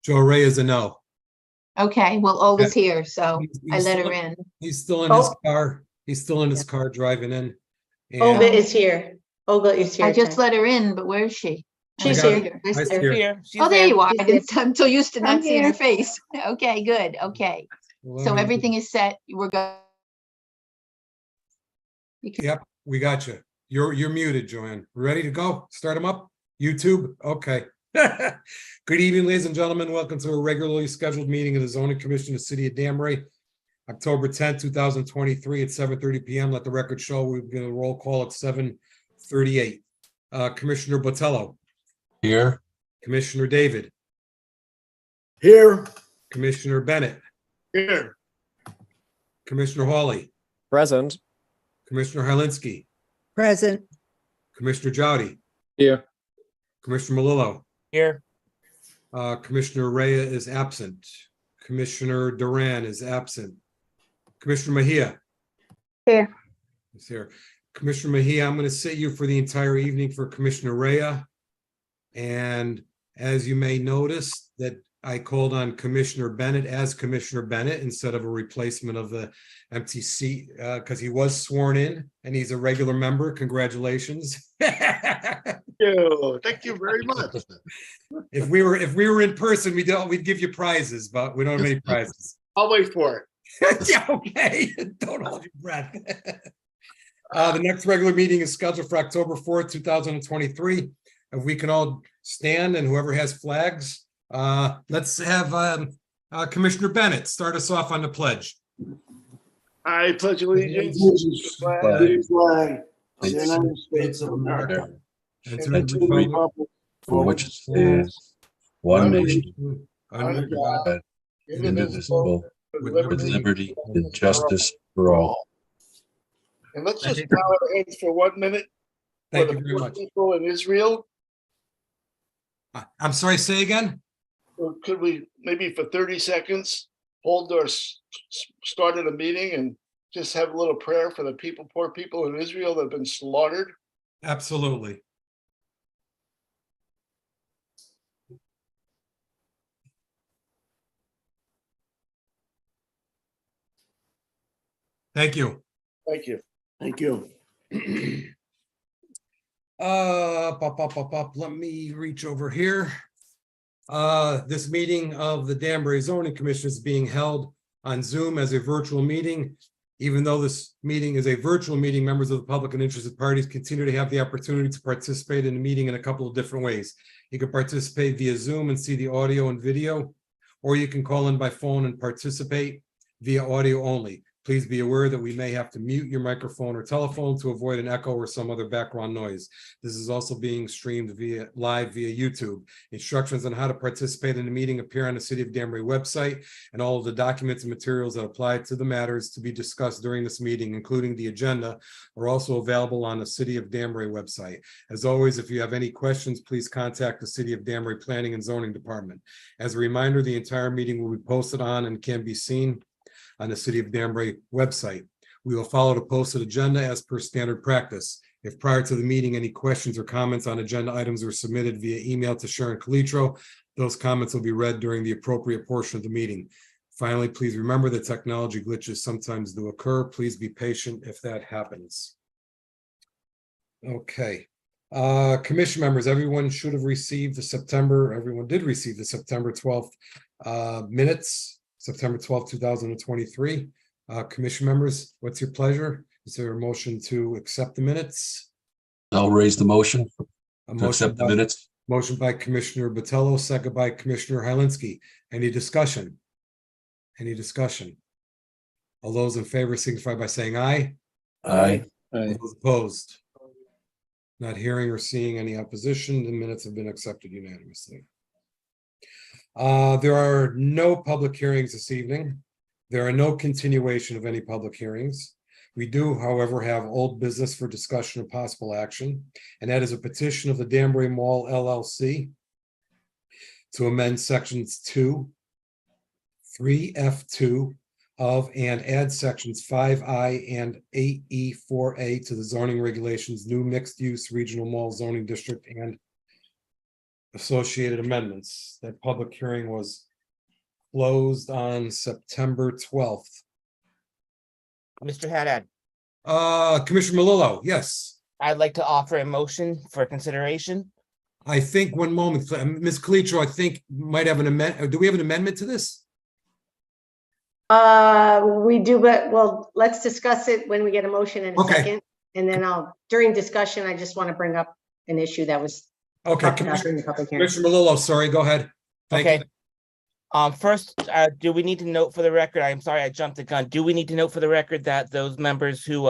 Joe Ray is a no. Okay, well, Olga's here, so I let still- her in. He's still in his Oh. car. He's still in his car driving in. Olga And is here. Olga is here. I just Ken. let her in, but where is she? She's I got here. I I see see her. her. Oh, there you are. She's I didn't, I'm so used to I'm not seeing her here. face. Okay, good. Okay. Let So me- everything is set. We're going. Yep, we got you. You're muted, Joanne. Ready to go? Start them up? YouTube? Okay. Good evening, ladies and gentlemen. Welcome to a regularly scheduled meeting of the Zoning Commission of the City of Danbury, October 10th, 2023 at 7:30 p.m. Let the record show we're going to roll call at 7:38. Commissioner Botello, Here. Commissioner David, Here. Commissioner Bennett, Here. Commissioner Hawley, Present. Commissioner Helinski, Present. Commissioner Jowdy, Here. Commissioner Malillo, Here. Commissioner Rea is absent. Commissioner Duran is absent. Commissioner Mejia. Here. Is here. Commissioner Mejia, I'm going to sit you for the entire evening for Commissioner Rea. And as you may notice that I called on Commissioner Bennett as Commissioner Bennett instead of a replacement of the empty seat because he was sworn in and he's a regular member. Congratulations. Thank you very much. If we were in person, we'd give you prizes, but we don't have any prizes. I'll wait for it. Yeah, okay. Don't hold your breath. The next regular meeting is scheduled for October 4th, 2023. If we can all stand and whoever has flags, let's have Commissioner Bennett start us off on the pledge. I pledge allegiance to the flag of the United States of America And and to the republic for which it stands, one nation, under God, indivisible, with with liberty and justice for all. And let's just bow our heads for 1 minute for Thank the you very poor much. people in Israel. I'm sorry, say again? Or could we maybe for 30 seconds hold our started a meeting and just have a little prayer for the people, poor people in Israel that have been slaughtered? Absolutely. Thank you. Thank you. Thank you. Let me reach over here. This meeting of the Danbury Zoning Commission is being held on Zoom as a virtual meeting. Even though this meeting is a virtual meeting, members of the public and interested parties continue to have the opportunity to participate in the meeting in a couple of different ways. You can participate via Zoom and see the audio and video, or you can call in by phone and participate via audio only. Please be aware that we may have to mute your microphone or telephone to avoid an echo or some other background noise. This is also being streamed live via YouTube. Instructions on how to participate in the meeting appear on the City of Danbury website, and all of the documents and materials that apply to the matters to be discussed during this meeting, including the agenda, are also available on the City of Danbury website. As always, if you have any questions, please contact the City of Danbury Planning and Zoning Department. As a reminder, the entire meeting will be posted on and can be seen on the City of Danbury website. We will follow the posted agenda as per standard practice. If prior to the meeting, any questions or comments on agenda items were submitted via email to Sharon Calitro, those comments will be read during the appropriate portion of the meeting. Finally, please remember that technology glitches sometimes do occur. Please be patient if that happens. Okay. Commission members, everyone should have received everyone did receive the September 12th minutes. September 12th, 2023. Commission members, what's your pleasure? Is there a motion to accept the minutes? I'll raise the motion A to accept the minutes. Motion by Commissioner Botello, second by Commissioner Helinski. Any discussion? Any discussion? All those in favor signify by saying aye. Aye. All those opposed? Not hearing or seeing any opposition, the minutes have been accepted unanimously. There are no public hearings this evening. There are no continuation of any public hearings. We do, however, have old business for discussion of possible action, and that is a petition of the Danbury Mall LLC to amend sections 2, 3F2 of and add sections 5I and 8E4A to the zoning regulations, new mixed-use regional mall zoning district and associated amendments. That public hearing was closed on September 12th. Mr. Haddad, Commissioner Malillo, yes. I'd like to offer a motion for consideration. I think one moment, Ms. Colicchio, I think might have an amendment. Do we have an amendment to this? We do, but well, let's discuss it when we get a motion in a Okay. second. And then during discussion, I just want to bring up an issue that was Okay, talked about in the public hearing. Commissioner Malillo, sorry, go ahead. Thank you. Okay. First, do we need to note for the record, I'm sorry, I jumped the gun. Do we need to note for the record that those members who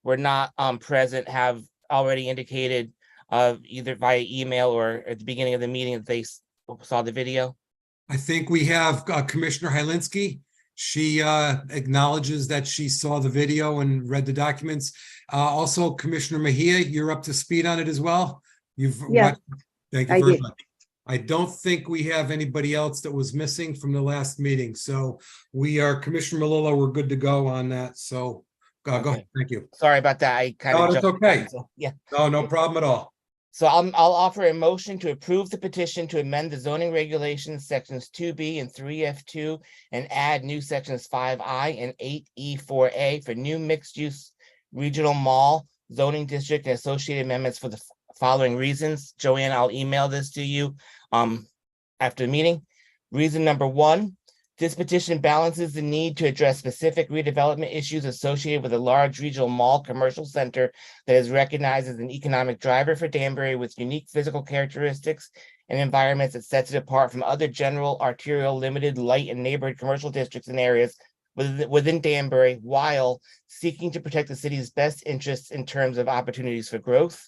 were not present have already indicated either via email or at the beginning of the meeting that they saw the video? I think we have Commissioner Hylinski. She acknowledges that she saw the video and read the documents. Also, Commissioner Mejia, you're up to speed on it as well? Yeah, Thank you I very did. much. I don't think we have anybody else that was missing from the last meeting, so we are, Commissioner Malillo, we're good to go on that, so go Okay. ahead, thank you. Sorry about that. I kind No, of that's jumped the gun, okay. so, yeah. No problem at all. So I'll offer a motion to approve the petition to amend the zoning regulations sections 2B and 3F2 and add new sections 5I and 8E4A for new mixed-use regional mall zoning district and associated amendments for the following reasons. Joanne, I'll email this to you after the meeting. Reason number one, this petition balances the need to address specific redevelopment issues associated with a large regional mall commercial center that is recognized as an economic driver for Danbury with unique physical characteristics and environments that sets it apart from other general arterial limited light and neighborhood commercial districts and areas within Danbury, while seeking to protect the city's best interests in terms of opportunities for growth.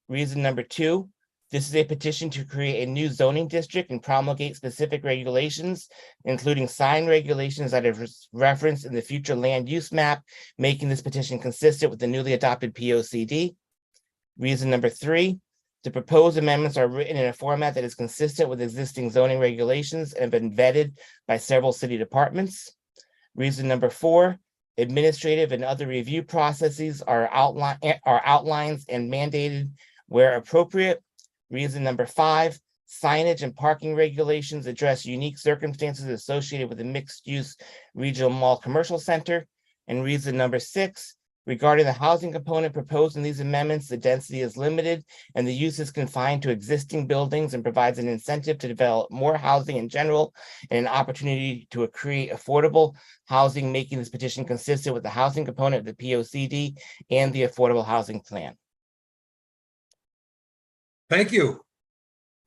Reason number two, this is a petition to create a new zoning district and promulgate specific regulations, including sign regulations that are referenced in the future land use map, making this petition consistent with the newly adopted POCD. Reason number three, the proposed amendments are written in a format that is consistent with existing zoning regulations and have been vetted by several city departments. Reason number four, administrative and other review processes are outlines and mandated where appropriate. Reason number five, signage and parking regulations address unique circumstances associated with a mixed-use regional mall commercial center. And reason number six, regarding the housing component proposed in these amendments, the density is limited and the use is confined to existing buildings and provides an incentive to develop more housing in general and an opportunity to create affordable housing, making this petition consistent with the housing component of the POCD and the Affordable Housing Plan. Thank you.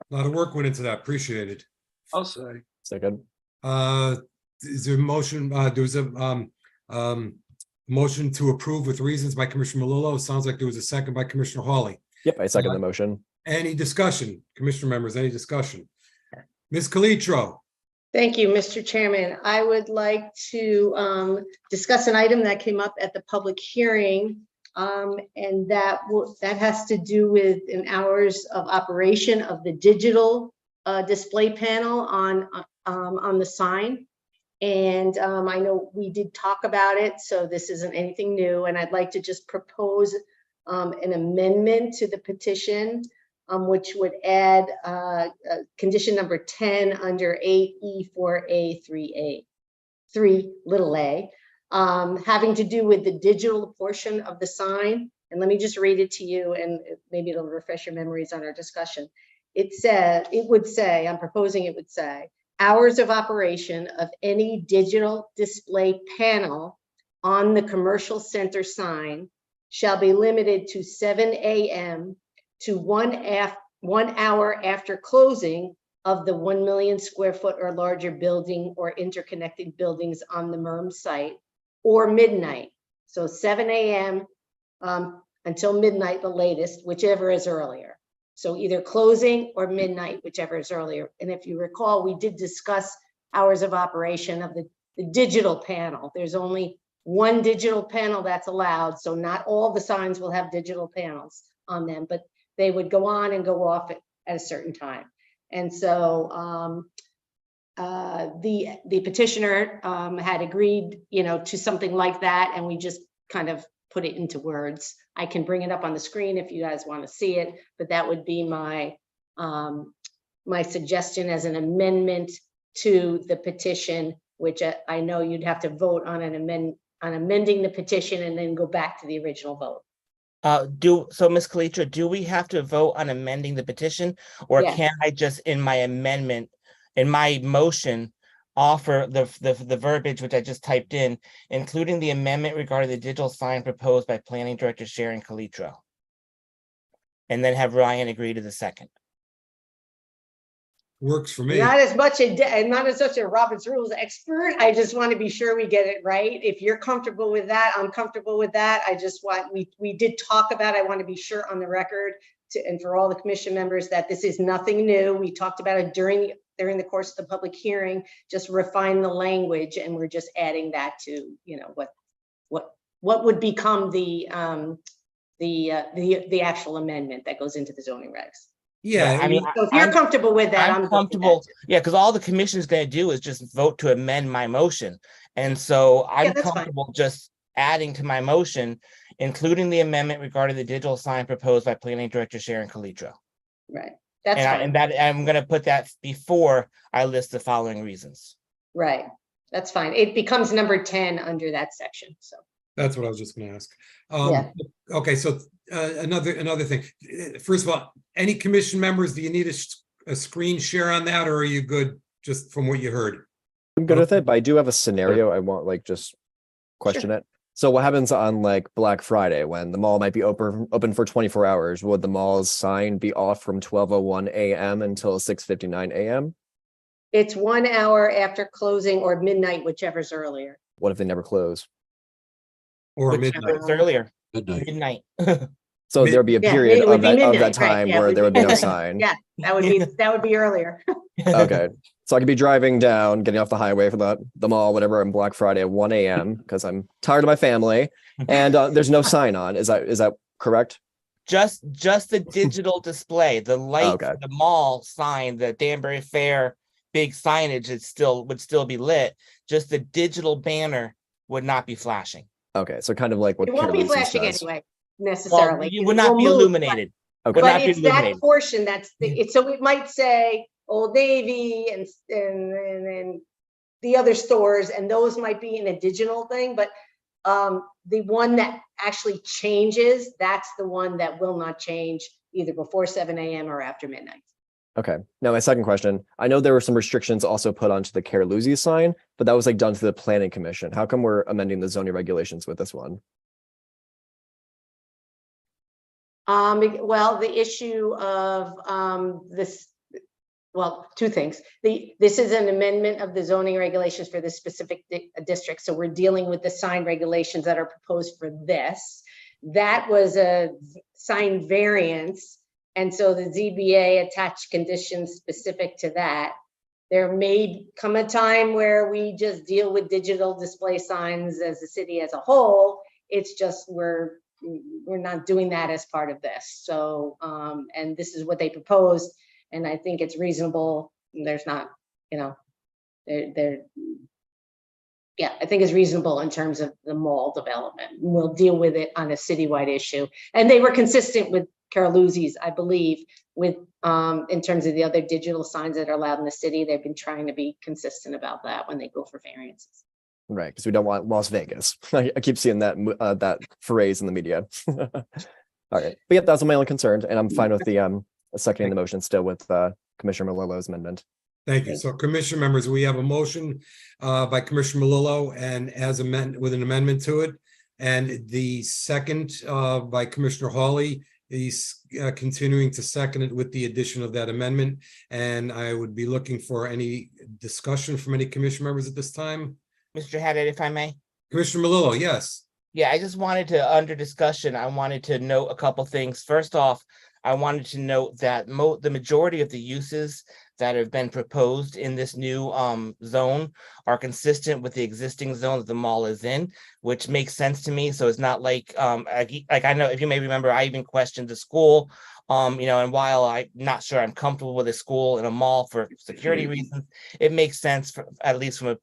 A lot of work went into that, appreciate it. I'll say. Second. Is there a motion, there's a motion to approve with reasons by Commissioner Malillo. Sounds like there was a second by Commissioner Hawley. Yep, I second the motion. Any discussion, Commissioner members, any discussion? Ms. Colicchio, Thank you, Mr. Chairman. I would like to discuss an item that came up at the public hearing. And that has to do with an hours of operation of the digital display panel on the sign. And I know we did talk about it, so this isn't anything new. And I'd like to just propose an amendment to the petition, which would add condition number 10 under 8E4A 3A, having to do with the digital portion of the sign. And let me just read it to you and maybe it'll refresh your memories on our discussion. It would say, I'm proposing it would say, hours of operation of any digital display panel on the commercial center sign shall be limited to 7 a.m. to 1 hour after closing of the 1 million square foot or larger building or interconnected buildings on the MERM site, or midnight. So 7 a.m. Until midnight, the latest, whichever is earlier. So either closing or midnight, whichever is earlier. And if you recall, we did discuss hours of operation of the digital panel. There's only one digital panel that's allowed. So not all the signs will have digital panels on them, but they would go on and go off at a certain time. And so the petitioner had agreed, to something like that, and we just kind of put it into words. I can bring it up on the screen if you guys want to see it, but that would be my my suggestion as an amendment to the petition, which I know you'd have to vote on on amending the petition and then go back to the original vote. So Ms. Kalitcha, do we have to vote on amending the petition? Or Yes. can I just in my amendment, in my motion, offer the verbiage which I just typed in, including the amendment regarding the digital sign proposed by Planning Director Sharon Kalitro? And then have Ryan agree to the second. Works for me. Not as much not as such a Robert's Rules expert. I just want to be sure we get it right. If you're comfortable with that, I'm comfortable with that. I just want, we did talk about, I want to be sure on the record and for all the commission members that this is nothing new. We talked about it during the course of the public hearing, just refine the language, and we're just adding that to, you know, what would become the actual amendment that goes into the zoning regs. Yeah, I mean, So if you're comfortable with that, I'm good with comfortable. that. Yeah, because all the commission is going to do is just vote to amend my motion. And so I'm that's fine. comfortable just adding to my motion, including the amendment regarding the digital sign proposed by Planning Director Sharon Kalitro. Right, that's And fine. I'm going to put that before I list the following reasons. Right, that's fine. It becomes number 10 under that section, so. that's what I was just gonna ask. Yeah. Okay, so another thing. First of all, any commission members, do you need a screen share on that, or are you good just from what you heard? I'm good with it, but I do have a scenario I want, like, just question it. So what happens on like Black Friday when the mall might be open for 24 hours? Would the mall's sign be off from 12:01 a.m. until 6:59 a.m.? It's 1 hour after closing or midnight, whichever's earlier. What if they never close? Or Whichever midnight? is earlier, Midnight. midnight. So Mid- there'd be a Yeah, period it would of be that midnight, right, time yeah, it where would there would be be no midnight. sign. Yeah, that would be earlier. Okay. So I could be driving down, getting off the highway for the mall, whatever, on Black Friday at 1 a.m. because I'm tired of my family, and there's no sign on. Is that correct? Just the digital display, the light, Okay. the mall sign, the Danbury Fair big signage, would still be lit. Just the digital banner would not be flashing. Okay. So kind of like what It won't be Carolina's flashing does. anyway, Well, necessarily. it would not be We'll move, illuminated. Okay. Would But not be it's that illuminated. portion so it might say Old Navy and the other stores, and those might be in a digital thing, but the one that actually changes, that's the one that will not change either before 7 a.m. or after midnight. Okay. Now my second question, I know there were some restrictions also put onto the Caroluzzi sign, but that was like done through the planning commission. How come we're amending the zoning regulations with this one? Well, the issue of two things. This is an amendment of the zoning regulations for this specific district. So we're dealing with the sign regulations that are proposed for this. That was a sign variance. And so the ZBA attached conditions specific to that. There may come a time where we just deal with digital display signs as a city as a whole. It's just we're not doing that as part of this. So, and this is what they proposed, and I think it's reasonable. There's not, yeah, I think it's reasonable in terms of the mall development. We'll deal with it on a citywide issue. And they were consistent with Caroluzzi's, I believe, with in terms of the other digital signs that are allowed in the city. They've been trying to be consistent about that when they go for variances. Right, because we don't want Las Vegas. I keep seeing that phrase in the media. All right, but yeah, that's my only concern, and I'm fine with the seconding the motion still with Commissioner Malillo's amendment. Thank you. So commission members, we have a motion by Commissioner Malillo and with an amendment to it. And the second by Commissioner Hawley. He's continuing to second it with the addition of that amendment. And I would be looking for any discussion from any commission members at this time. Mr. Haddad, if I may. Commissioner Malillo, yes. Yeah, I just wanted to, under discussion, I wanted to note a couple things. First off, I wanted to note that the majority of the uses that have been proposed in this new zone are consistent with the existing zone that the mall is in, which makes sense to me. So it's not like I know, if you may remember, I even questioned the school, and while I'm not sure I'm comfortable with a school in a mall for security reasons, it makes sense, at least from a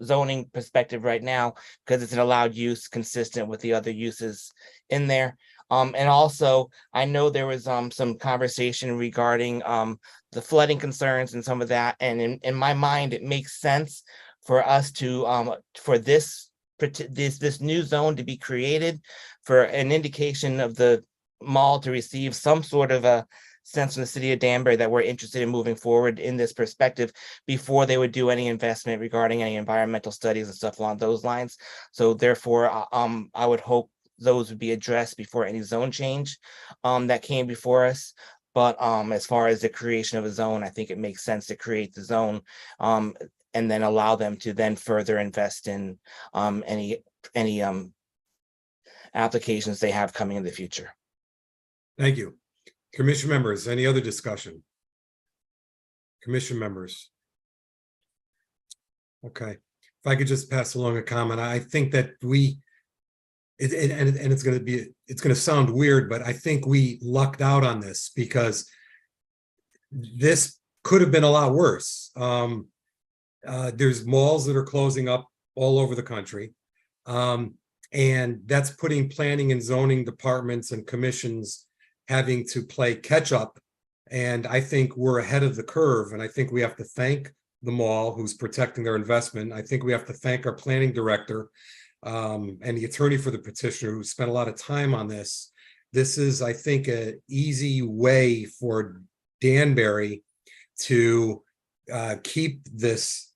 zoning perspective right now, because it's an allowed use consistent with the other uses in there. And also, I know there was some conversation regarding the flooding concerns and some of that. And in my mind, it makes sense for us to for this new zone to be created for an indication of the mall to receive some sort of a sense from the city of Danbury that we're interested in moving forward in this perspective before they would do any investment regarding any environmental studies and stuff along those lines. So therefore, I would hope those would be addressed before any zone change that came before us. But as far as the creation of a zone, I think it makes sense to create the zone and then allow them to then further invest in any applications they have coming in the future. Thank you. Commission members, any other discussion? Commission members? Okay, if I could just pass along a comment, I think that it's gonna sound weird, but I think we lucked out on this because this could have been a lot worse. There's malls that are closing up all over the country. And that's putting planning and zoning departments and commissions having to play catch up. And I think we're ahead of the curve. And I think we have to thank the mall who's protecting their investment. I think we have to thank our planning director and the attorney for the petitioner who spent a lot of time on this. This is, I think, an easy way for Danbury to keep this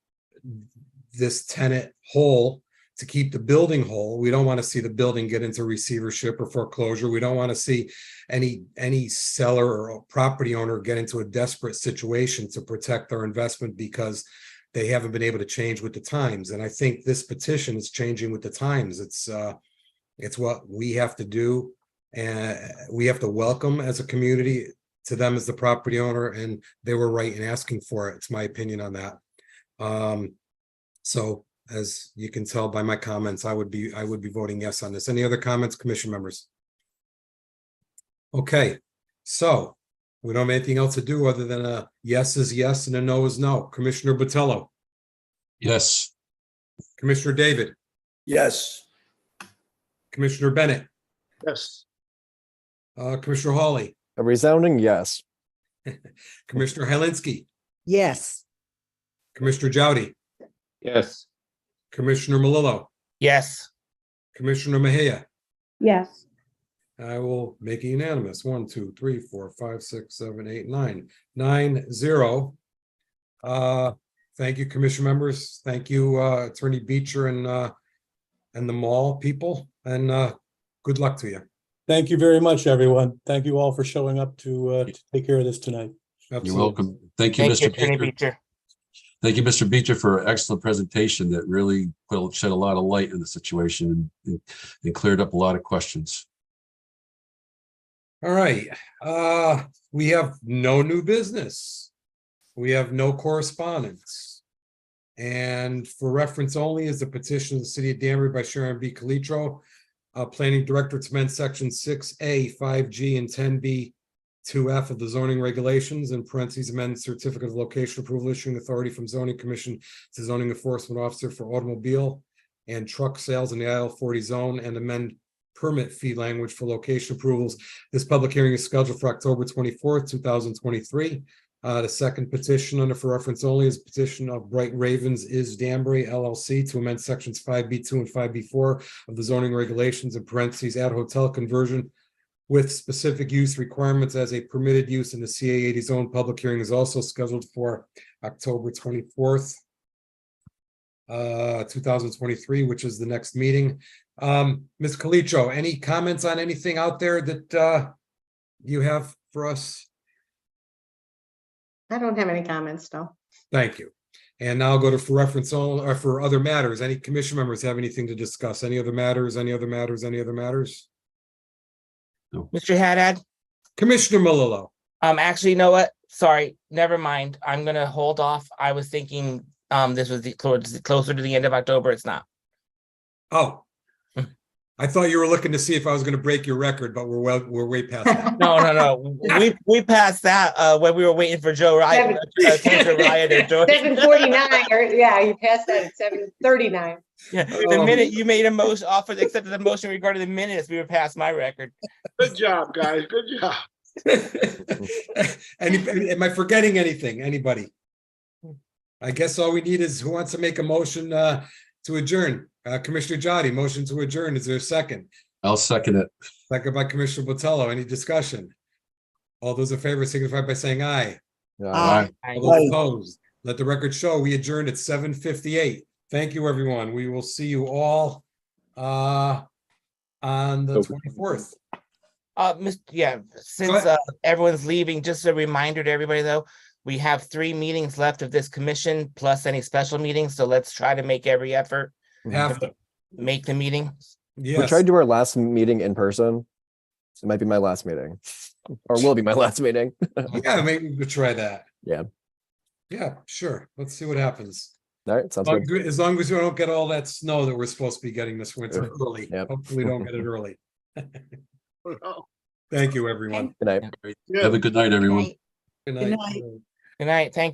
tenant whole, to keep the building whole. We don't want to see the building get into receivership or foreclosure. We don't want to see any seller or property owner get into a desperate situation to protect their investment because they haven't been able to change with the times. And I think this petition is changing with the times. It's what we have to do, and we have to welcome as a community to them as the property owner, and they were right in asking for it. It's my opinion on that. So as you can tell by my comments, I would be voting yes on this. Any other comments, commission members? Okay, so we don't have anything else to do other than a yes is yes and a no is no. Commissioner Botello, Yes. Commissioner David, Yes. Commissioner Bennett, Yes. Commissioner Hawley, A resounding yes. Commissioner Helinski, Yes. Commissioner Jowdy, Yes. Commissioner Malillo, Yes. Commissioner Mejia. Yes. I will make it unanimous. 1, 2, 3, 4, 5, 6, 7, 8, 9. 9-0. Thank you, commission members. Thank you, Attorney Beecher and the mall people, and good luck to you. Thank you very much, everyone. Thank you all for showing up to take care of this tonight. You're Absolutely. welcome. Thank you, Thank you, Mr. Attorney Beecher. Beecher. Thank you, Mr. Beecher, for an excellent presentation that really shed a lot of light in the situation and cleared up a lot of questions. All right, we have no new business. We have no correspondence. And for reference only is the petition of the city of Danbury by Sharon B. Calitro, planning director to amend section 6A, 5G, and 10B, 2F of the zoning regulations, in parentheses, amend certificate of location approval issuing authority from zoning commission to zoning enforcement officer for automobile and truck sales in the IL-40 zone, and amend permit fee language for location approvals. This public hearing is scheduled for October 24th, 2023. The second petition under for reference only is petition of Bright Ravens is Danbury LLC to amend sections 5B2 and 5B4 of the zoning regulations, in parentheses, add hotel conversion with specific use requirements as a permitted use in the CA 80 zone. Public hearing is also scheduled for October 24th, 2023, which is the next meeting. Ms. Calitro, any comments on anything out there that you have for us? I don't have any comments, no. Thank you. And now I'll go to for reference only, or for other matters. Any commission members have anything to discuss? Any other matters, any other matters, any other matters? Mr. Haddad? Commissioner Malillo. Actually, you know what? Sorry, never mind. I'm gonna hold off. I was thinking this was closer to the end of October. It's not. Oh, I thought you were looking to see if I was gonna break your record, but we're way past that. No. We passed that when we were waiting for Joe Riot, Senator Riot or Joy. 7:49, or, yeah, you passed that at 7:39. Yeah, the minute you made a motion, accepted the motion regarding the minutes, we were past my record. Good job, guys. Good job. Am I forgetting anything? Anybody? I guess all we need is who wants to make a motion to adjourn? Commissioner Jotti, motion to adjourn. Is there a second? I'll second it. Second by Commissioner Botello. Any discussion? All those in favor signify by saying aye. Aye. All those opposed, let the record show we adjourned at 7:58. Thank you, everyone. We will see you all on the 24th. Since everyone's leaving, just a reminder to everybody though, we have 3 meetings left of this commission plus any special meetings, so let's try to make every effort Have to. make the meeting. We Yes. tried to do our last meeting in person. It might be my last meeting, or will be my last meeting. Yeah, maybe we could try that. Yeah. Yeah, sure. Let's see what happens. All right, sounds good. As long as we don't get all that snow that we're supposed to be getting this winter early. Yep. Hopefully we don't get it early. Oh, Thank you, everyone. Good night. yeah. Have a good night, everyone. Right. Good Good night. night. Good night, thank you.